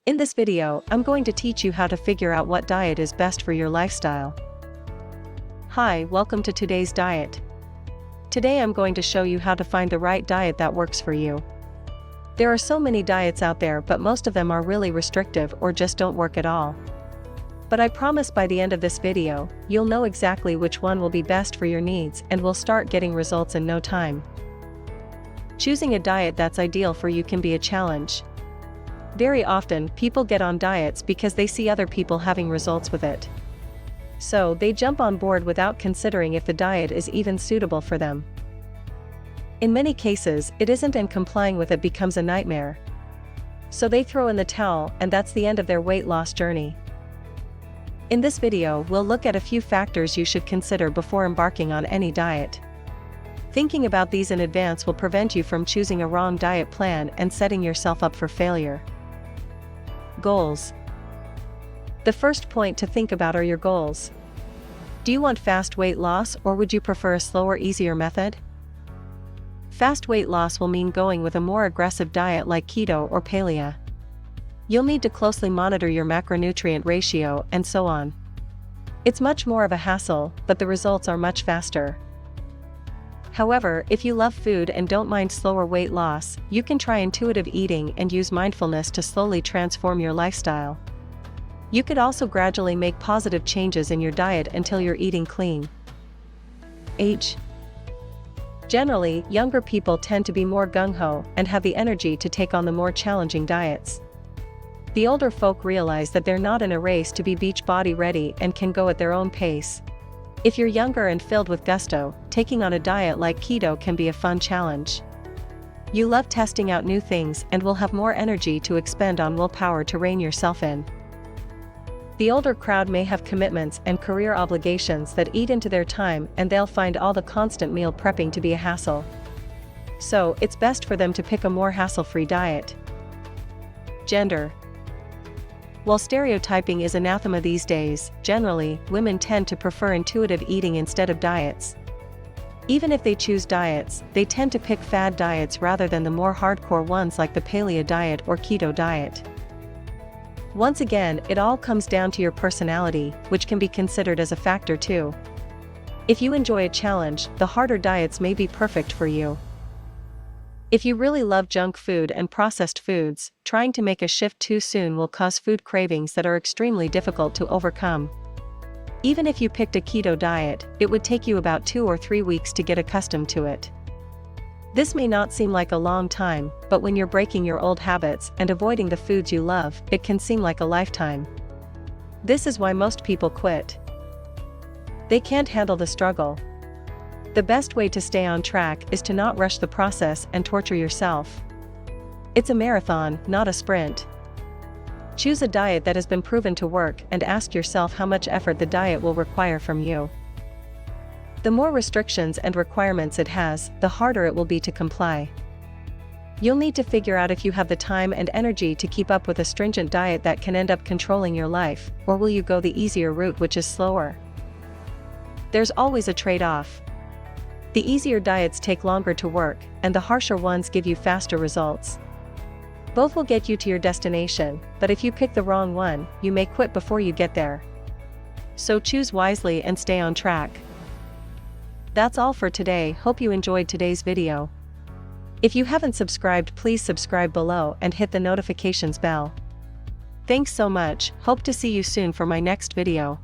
In this video, I'm going to teach you how to figure out what diet is best for your lifestyle. Hi, welcome to today's diet. Today I'm going to show you how to find the right diet that works for you. There are so many diets out there, but most of them are really restrictive or just don't work at all. But I promise by the end of this video, you'll know exactly which one will be best for your needs and will start getting results in no time. Choosing a diet that's ideal for you can be a challenge. Very often, people get on diets because they see other people having results with it. So, they jump on board without considering if the diet is even suitable for them. In many cases, it isn't, and complying with it becomes a nightmare. So they throw in the towel, and that's the end of their weight loss journey. In this video, we'll look at a few factors you should consider before embarking on any diet. Thinking about these in advance will prevent you from choosing a wrong diet plan and setting yourself up for failure. Goals. The first point to think about are your goals. Do you want fast weight loss, or would you prefer a slower, easier method? Fast weight loss will mean going with a more aggressive diet like keto or paleo. You'll need to closely monitor your macronutrient ratio and so on. It's much more of a hassle, but the results are much faster. However, if you love food and don't mind slower weight loss, you can try intuitive eating and use mindfulness to slowly transform your lifestyle. You could also gradually make positive changes in your diet until you're eating clean. Age. Generally, younger people tend to be more gung-ho and have the energy to take on the more challenging diets. The older folk realize that they're not in a race to be beach body ready and can go at their own pace. If you're younger and filled with gusto, taking on a diet like keto can be a fun challenge. You love testing out new things and will have more energy to expend on willpower to rein yourself in. The older crowd may have commitments and career obligations that eat into their time, and they'll find all the constant meal prepping to be a hassle. So, it's best for them to pick a more hassle-free diet. Gender. While stereotyping is anathema these days, generally, women tend to prefer intuitive eating instead of diets. Even if they choose diets, they tend to pick fad diets rather than the more hardcore ones like the paleo diet or keto diet. Once again, it all comes down to your personality, which can be considered as a factor too. If you enjoy a challenge, the harder diets may be perfect for you. If you really love junk food and processed foods, trying to make a shift too soon will cause food cravings that are extremely difficult to overcome. Even if you picked a keto diet, it would take you about 2 or 3 weeks to get accustomed to it. This may not seem like a long time, but when you're breaking your old habits and avoiding the foods you love, it can seem like a lifetime. This is why most people quit. They can't handle the struggle. The best way to stay on track is to not rush the process and torture yourself. It's a marathon, not a sprint. Choose a diet that has been proven to work and ask yourself how much effort the diet will require from you. The more restrictions and requirements it has, the harder it will be to comply. You'll need to figure out if you have the time and energy to keep up with a stringent diet that can end up controlling your life, or will you go the easier route, which is slower? There's always a trade-off. The easier diets take longer to work, and the harsher ones give you faster results. Both will get you to your destination, but if you pick the wrong one, you may quit before you get there. So choose wisely and stay on track. That's all for today. Hope you enjoyed today's video. If you haven't subscribed, please subscribe below and hit the notifications bell. Thanks so much. Hope to see you soon for my next video.